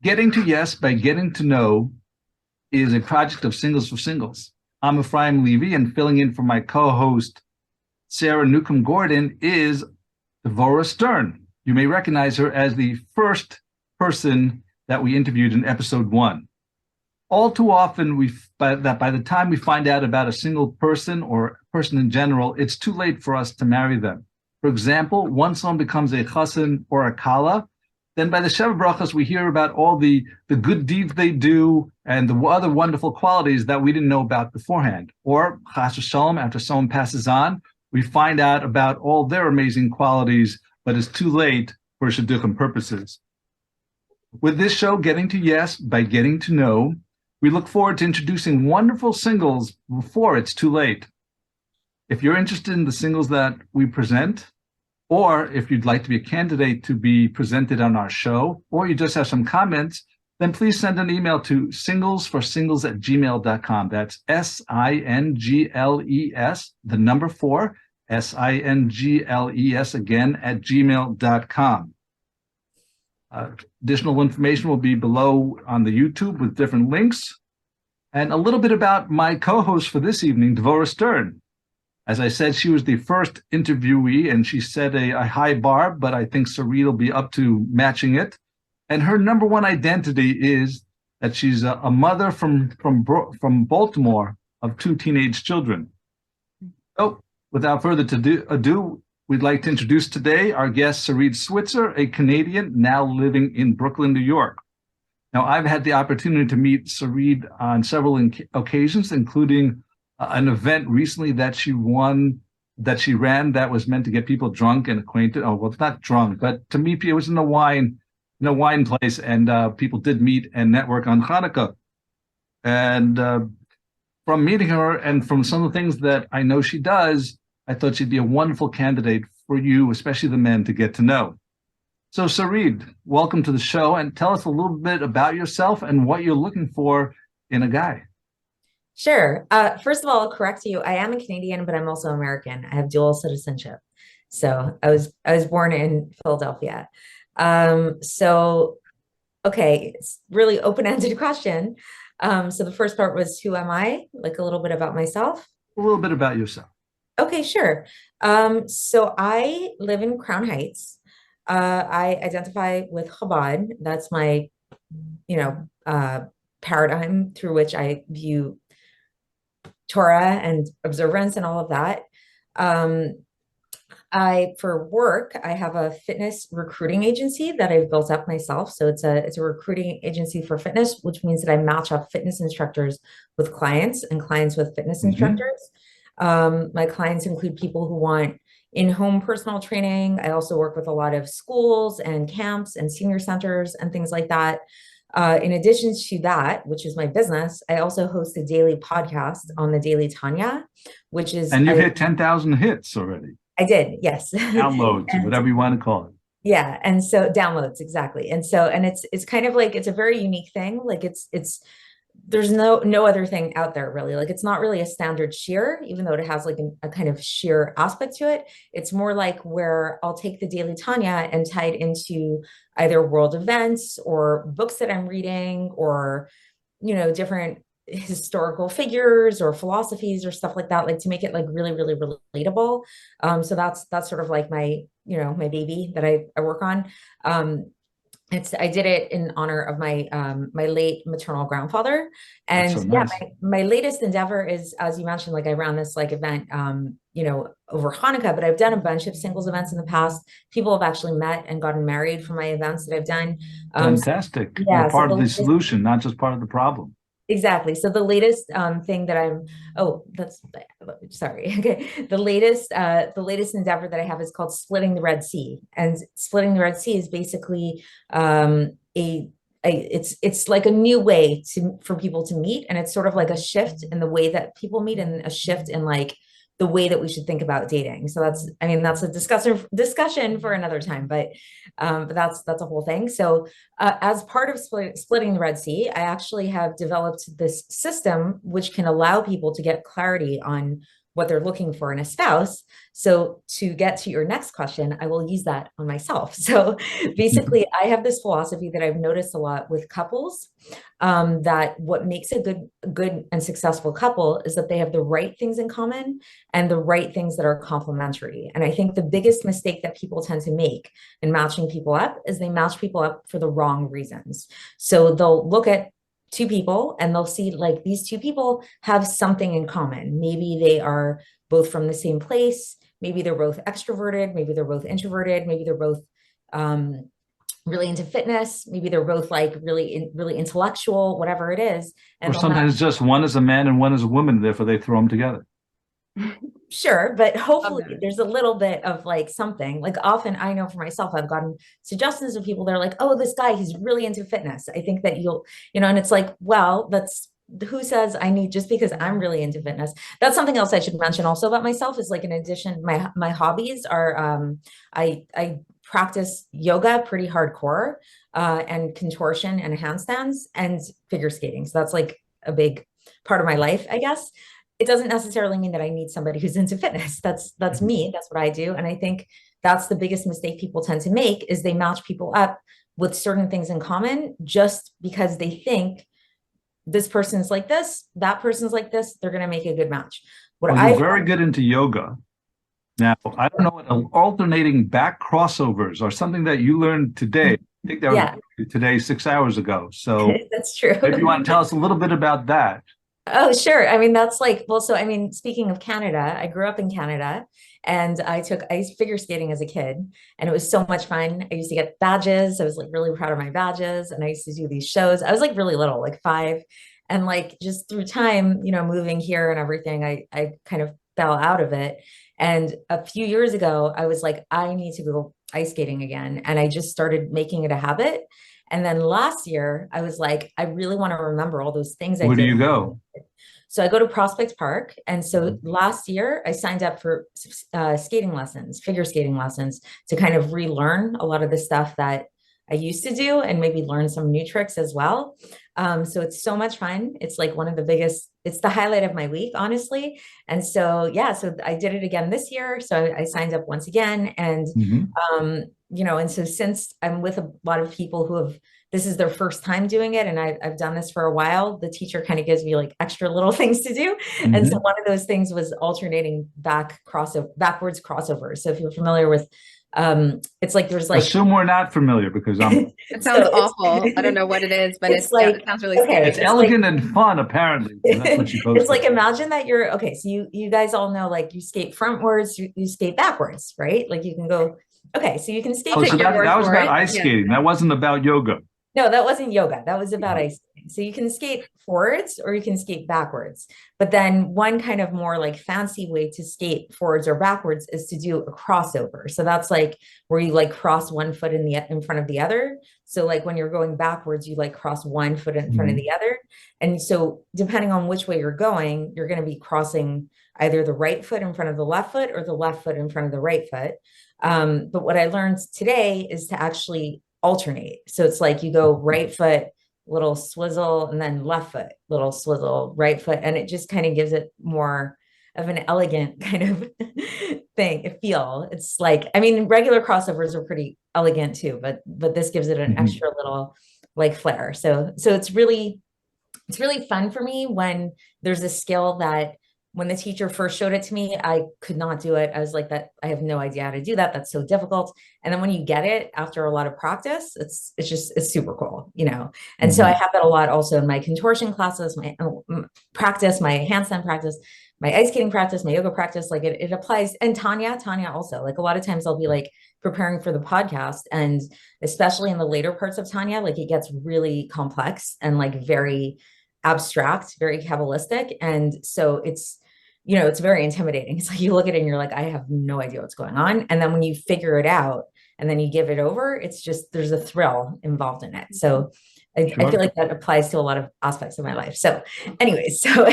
Getting to Yes by Getting to Know is a project of Singles4Singles. I'm Efraim Levy, and filling in for my co-host, Sarah Newcomb Gordon, is Devorah Stern. You may recognize her as the first person that we interviewed in episode 1. All too often, by the time we find out about a single person or person in general, it's too late for us to marry them. For example, once someone becomes a chassan or a kala, then by the Sheva Brachas, we hear about all the good deeds they do and the other wonderful qualities that we didn't know about beforehand. Or, chas v'shalom, after someone passes on, we find out about all their amazing qualities, but it's too late for shidduchim purposes. With this show, Getting to Yes by Getting to Know, we look forward to introducing wonderful singles before it's too late. If you're interested in the singles that we present, or if you'd like to be a candidate to be presented on our show, or you just have some comments, then please send an email to Singles4Singles@gmail.com. That's SINGLES, the number 4, SINGLES again at gmail.com. Additional information will be below on the YouTube with different links. And a little bit about my co-host for this evening, Devorah Stern. As I said, she was the first interviewee, and she set a high bar, but I think Sarede will be up to matching it. And her number one identity is that she's a mother from Baltimore of 2 teenage children. So, without further ado, we'd like to introduce today our guest, Sarede Switzer, a Canadian now living in Brooklyn, New York. Now, I've had the opportunity to meet Sarede on several occasions, including an event recently that she ran that was meant to get people drunk and acquainted. Oh, well, it's not drunk, but to meet people. It was in a wine place, and people did meet and network on Hanukkah. And from meeting her and from some of the things that I know she does, I thought she'd be a wonderful candidate for you, especially the men, to get to know. So, Sarede, welcome to the show, and tell us a little bit about yourself and what you're looking for in a guy. Sure. First of all, I'll correct you. I am a Canadian, but I'm also American. I have dual citizenship. So I was born in Philadelphia. Okay, it's really open-ended question. So the first part was, who am I? Like a little bit about myself. A little bit about yourself. Okay, sure. So I live in Crown Heights. I identify with Chabad. That's my, paradigm through which I view Torah and observance and all of that. For work, I have a fitness recruiting agency that I've built up myself. So it's a recruiting agency for fitness, which means that I match up fitness instructors with clients and clients with fitness instructors. My clients include people who want in-home personal training. I also work with a lot of schools and camps and senior centers and things like that. In addition to that, which is my business, I also host a daily podcast on the Daily Tanya, which is— And you've hit 10,000 hits already. I did, yes. Downloads, whatever you want to call it. Yeah, and so downloads, exactly. And it's kind of like, it's a very unique thing. Like there's no other thing out there really. Like it's not really a standard shear, even though it has like a kind of sheer aspect to it. It's more like where I'll take the Daily Tanya and tie it into either world events or books that I'm reading, or, different historical figures or philosophies or stuff like that, like to make it like really, really relatable. So that's sort of like my, my baby that I work on. I did it in honor of my my late maternal grandfather. And so nice. Yeah, my latest endeavor is, as you mentioned, like I ran this like event over Hanukkah, but I've done a bunch of singles events in the past. People have actually met and gotten married from my events that I've done. Fantastic. You're part of the solution, not just part of the problem. Exactly. So the latest thing that sorry. Okay. The latest endeavor that I have is called Splitting the Red Sea. And Splitting the Red Sea is basically it's like a new way for people to meet. And it's sort of like a shift in the way that people meet, and a shift in like the way that we should think about dating. So that's a discussion for another time, but that's a whole thing. So as part of splitting the Red Sea, I actually have developed this system which can allow people to get clarity on what they're looking for in a spouse. So to get to your next question, I will use that on myself. So basically, I have this philosophy that I've noticed a lot with couples, that what makes a good and successful couple is that they have the right things in common and the right things that are complementary. And I think the biggest mistake that people tend to make in matching people up is they match people up for the wrong reasons. So they'll look at two people and they'll see like these two people have something in common. Maybe they are both from the same place. Maybe they're both extroverted. Maybe they're both introverted. Maybe they're both really into fitness. Maybe they're both like really intellectual, whatever it is. And or sometimes just one is a man and one is a woman, therefore they throw them together. Sure, but hopefully there's a little bit of like something. Like often I know for myself, I've gotten suggestions of people, they're like, oh, this guy, he's really into fitness. I think that and it's like, well, that's who says I need, just because I'm really into fitness. That's something else I should mention also about myself is like, in addition, my hobbies are, I practice yoga pretty hardcore, and contortion and handstands and figure skating. So that's like a big part of my life, I guess. It doesn't necessarily mean that I need somebody who's into fitness. That's me. That's what I do. And I think that's the biggest mistake people tend to make is they match people up with certain things in common just because they think this person's like this, that person's like this, they're going to make a good match. You're very good into yoga. Now, I don't know what alternating back crossovers are something that you learned today. I think that was today, 6 hours ago. So that's true. Maybe you want to tell us a little bit about that. Oh, sure. I mean, that's like, well, so I mean, speaking of Canada, I grew up in Canada and I used figure skating as a kid and it was so much fun. I used to get badges. I was like really proud of my badges and I used to do these shows. I was like really little, like 5. And like just through time, moving here and everything, I kind of fell out of it. And a few years ago, I was like, I need to go ice skating again. And I just started making it a habit. And then last year, I was like, I really want to remember all those things. Where do you go? So I go to Prospect Park. And so last year I signed up for skating lessons, figure skating lessons to kind of relearn a lot of the stuff that I used to do and maybe learn some new tricks as well. So it's so much fun. It's like one of the biggest, it's the highlight of my week, honestly. And so, so I did it again this year. So I signed up once again and, and so since I'm with a lot of people this is their first time doing it. And I've done this for a while. The teacher kind of gives me like extra little things to do. And so one of those things was alternating backwards crossovers. So if you're familiar with, it's like, there's like, assume we're not familiar because it sounds awful. I don't know what it is, but it sounds really scary. It's elegant and fun, apparently. That's what you posted. It's like, imagine that so you guys all know, like you skate frontwards, you skate backwards, right? Like you can go, so you can skate. So that was about ice skating. That wasn't about yoga. No, that wasn't yoga. That was about ice skating. So you can skate forwards or you can skate backwards. But then one kind of more like fancy way to skate forwards or backwards is to do a crossover. So that's like where you like cross one foot in front of the other. So like when you're going backwards, you like cross one foot in front of the other. And so depending on which way you're going, you're going to be crossing either the right foot in front of the left foot or the left foot in front of the right foot. But what I learned today is to actually alternate. So it's like you go right foot, little swizzle, and then left foot, little swizzle, right foot. And it just kind of gives it more of an elegant kind of feel. It's like, I mean, regular crossovers are pretty elegant too, but this gives it an extra little like flair. So it's really fun for me when there's a skill that when the teacher first showed it to me, I could not do it. I was like, I have no idea how to do that. That's so difficult. And then when you get it after a lot of practice, it's super cool, And so I have that a lot also in my contortion classes, my practice, my handstand practice, my ice skating practice, my yoga practice. Like it applies. And Tanya also, like a lot of times I'll be like preparing for the podcast, and especially in the later parts of Tanya, like it gets really complex and like very abstract, very Kabbalistic. And so it's very intimidating. It's like you look at it and you're like, I have no idea what's going on. And then when you figure it out and then you give it over, it's just, there's a thrill involved in it. So I feel like that applies to a lot of aspects of my life. So anyways, so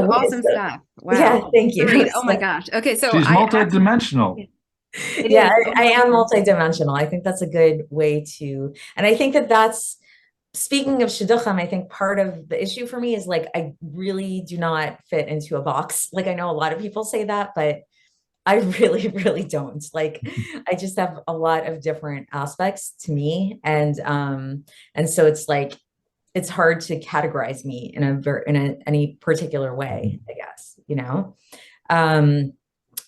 awesome stuff. Wow. Yeah, thank you. Oh my gosh. Okay. So she's multidimensional. I am multidimensional. I think that's a good way to, and I think that's speaking of shidduchim, I think part of the issue for me is like, I really do not fit into a box. Like, I know a lot of people say that, but I really, really don't. Like, I just have a lot of different aspects to me. And so it's like, it's hard to categorize me in any particular way, I guess, you know?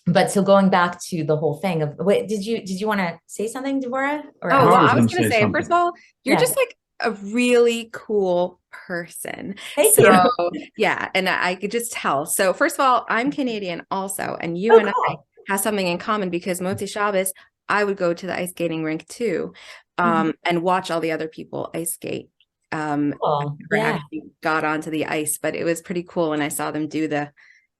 But so going back to the whole thing of, wait, did you want to say something, Devorah? Or Oh, well, Devorah was I was gonna going to say say, something. first of all, you're Yeah. just like a really cool person. Thank So, you. yeah, and I could just tell. So, first of all, I'm Canadian also, and you Oh, and I cool. have something in common because Motzi Shabbos, I would go to the ice skating rink too, and watch all the other people ice skate. I Cool. never Yeah. actually got onto the ice, but it was pretty cool when I saw them do the,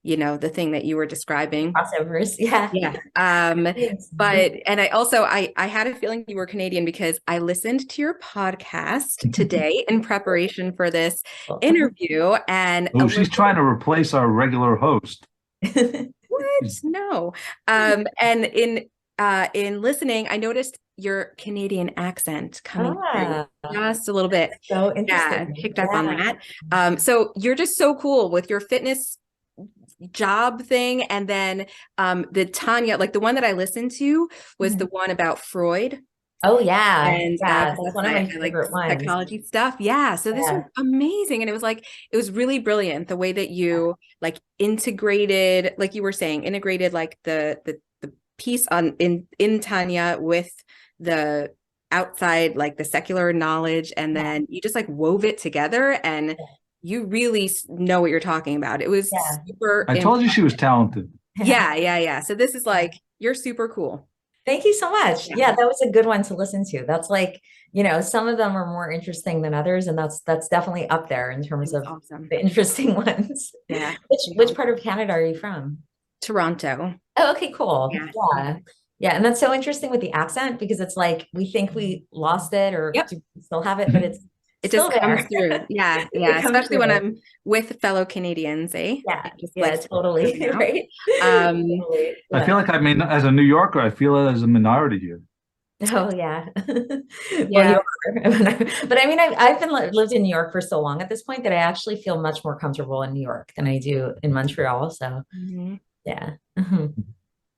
the thing that you were describing. Crossovers. Yeah. Yeah. Thanks. But and I had a feeling you were Canadian because I listened to your podcast today in preparation for this Cool. interview, and Oh, she's trying to replace our regular host. what? No. And in listening, I noticed your Canadian accent coming through just a little bit. So Yeah, interesting. picked up on that. So you're just so cool with your fitness job thing, and then the Tanya, like the one that I listened to was the one about Freud. Oh yeah. And Yeah, that's one of my I like favorite ones. psychology stuff. Yeah. So this was amazing. And it was really brilliant the way that you like integrated, like you were saying, integrated like the piece on in Tanya with the outside, like the secular knowledge, and then you just like wove it together, and you really know what you're talking about. It was super I told you she was talented. Yeah. So this is like, you're super cool. Thank you so much. Yeah, that was a good one to listen to. That's like, some of them are more interesting than others, and that's definitely up there in terms of the interesting ones. Yeah. Which part of Canada are you from? Toronto. Oh, okay, cool. Yeah. And that's so interesting with the accent, because it's like we think we lost it or do we still have it, but it just comes through. Yeah. Especially when I'm with fellow Canadians, eh? Yeah, totally. Right. I feel like as a New Yorker, I feel as a minority here. Oh yeah. Well, you are. But I mean, I've lived in New York for so long at this point that I actually feel much more comfortable in New York than I do in Montreal. So yeah.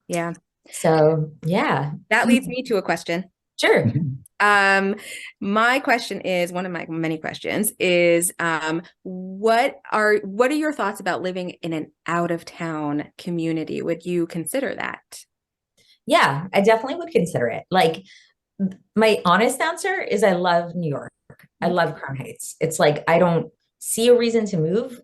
Yeah. So yeah. That leads me to a question. Sure. My question is, one of my many questions is, what are your thoughts about living in an out of town community? Would you consider that? Yeah, I definitely would consider it. Like, my honest answer is I love New York. I love Crown Heights. It's like, I don't see a reason to move,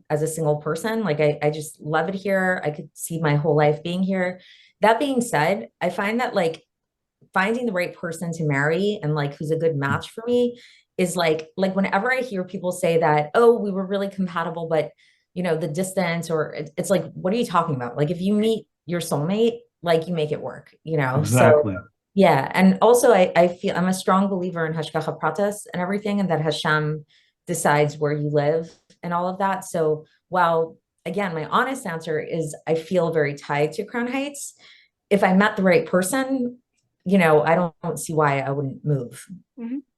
as a single person. Like, I just love it here. I could see my whole life being here. That being said, I find that like finding the right person to marry and like who's a good match for me is like whenever I hear people say that, oh, we were really compatible, but the distance, or it's like, what are you talking about? Like, if you meet your soulmate, like, you make it work, Exactly. So yeah. And also I feel I'm a strong believer in hashgacha pratis and everything, and that Hashem decides where you live and all of that. So while, again, my honest answer is I feel very tied to Crown Heights, if I met the right person, I don't see why I wouldn't move.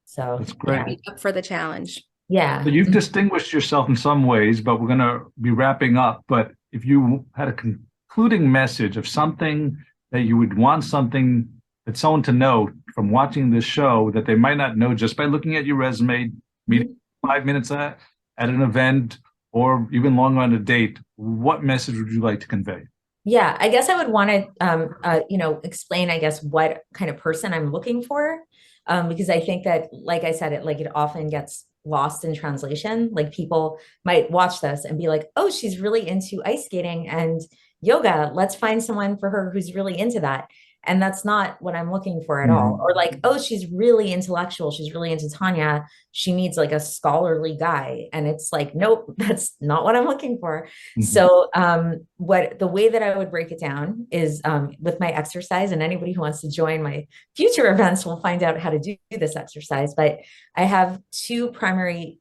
So that's great. Up for the challenge. Yeah. So you've distinguished yourself in some ways, but we're going to be wrapping up. But if you had a concluding message of something that you would want someone to know from watching this show that they might not know just by looking at your resume, meeting 5 minutes at an event, or even longer on a date, what message would you like to convey? Yeah, I guess I would want to, explain, I guess, what kind of person I'm looking for, because I think that, like I said, it often gets lost in translation. Like, people might watch this and be like, oh, she's really into ice skating and yoga. Let's find someone for her who's really into that. And that's not what I'm looking for at all. Or like, oh, she's really intellectual. She's really into Tanya. She needs like a scholarly guy. And it's like, nope, that's not what I'm looking for. So the way that I would break it down is with my exercise, and anybody who wants to join my future events will find out how to do this exercise. But I have two primary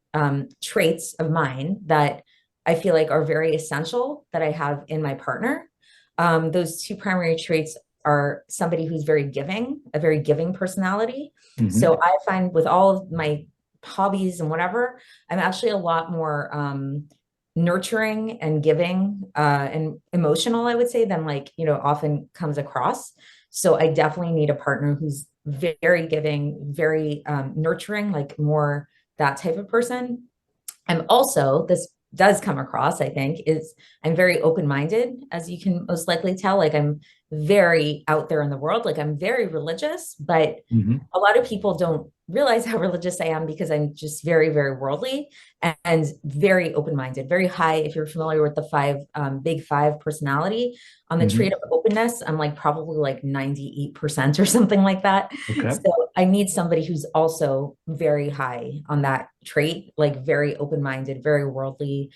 traits of mine that I feel like are very essential that I have in my partner. Those two primary traits are somebody who's very giving, a very giving personality. So I find with all of my hobbies and whatever, I'm actually a lot more nurturing and giving and emotional, I would say, than like, often comes across. So I definitely need a partner who's very giving, very nurturing, like more that type of person. I'm also, this does come across, I think, is I'm very open-minded, as you can most likely tell. Like I'm very out there in the world. Like I'm very religious, but a lot of people don't realize how religious I am because I'm just very, very worldly and very open-minded, very high. If you're familiar with the big five personality, on the trait of openness, I'm like probably like 98% or something like that. Okay. So I need somebody who's also very high on that trait, like very open-minded, very worldly.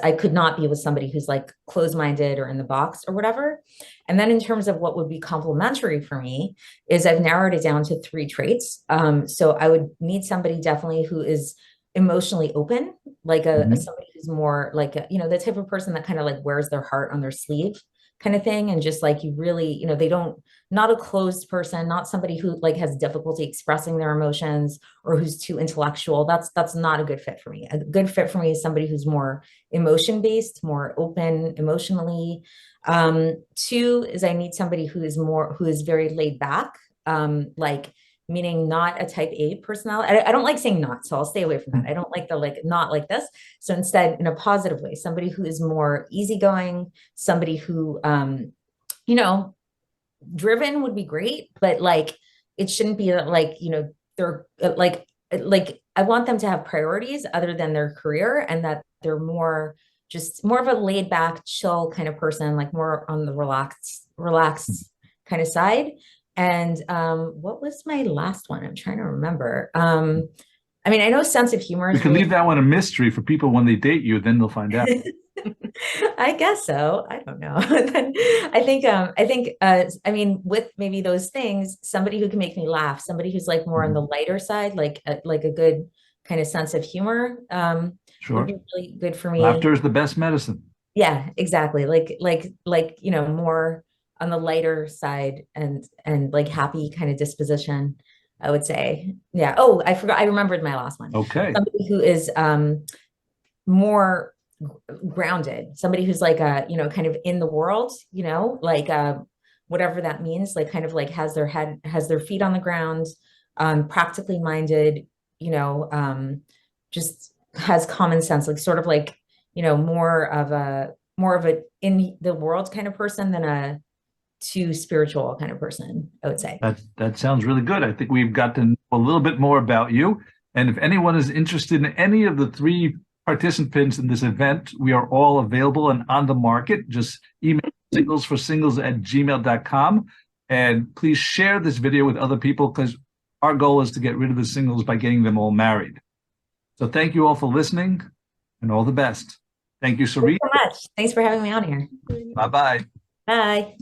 I could not be with somebody who's like closed-minded or in the box or whatever. And then in terms of what would be complementary for me is I've narrowed it down to 3 traits. So I would need somebody definitely who is emotionally open, like somebody who's more like, the type of person that kind of like wears their heart on their sleeve kind of thing. And just like, you really, they don't, not a closed person, not somebody who like has difficulty expressing their emotions or who's too intellectual. That's not a good fit for me. A good fit for me is somebody who's more emotion-based, more open emotionally. 2 is I need somebody who is very laid back, like meaning not a type A personality. I don't like saying not, so I'll stay away from that. I don't like the like not like this. So instead, in a positive way, somebody who is more easygoing, somebody who driven would be great, but like it shouldn't be like, they're like I want them to have priorities other than their career, and that they're more of a laid back, chill kind of person, like more on the relaxed kind of side. And what was my last one? I'm trying to remember. I mean, I know sense of humor is We can leave that one a mystery for people when they date you, then they'll find out. I guess so. I don't know. I mean, with maybe those things, somebody who can make me laugh, somebody who's like more on the lighter side, like a good kind of sense of humor, would be really good for me. Laughter is the best medicine. Yeah, exactly. Like, more on the lighter side and like happy kind of disposition, I would say. Yeah. Oh, I forgot. I remembered my last one. Okay. Somebody who is more grounded, somebody who's like kind of in the world, like whatever that means, like kind of like has their feet on the ground, practically minded, just has common sense, like sort of like, more of a in the world kind of person than a too spiritual kind of person, I would say. That sounds really good. I think we've got to know a little bit more about you. And if anyone is interested in any of the 3 participants in this event, we are all available and on the market. Just email Singles4Singles@gmail.com. And please share this video with other people, because our goal is to get rid of the singles by getting them all married. So thank you all for listening, and all the best. Thank you, Sarede. Thanks so much. Thanks for having me on here. Bye-bye. Bye.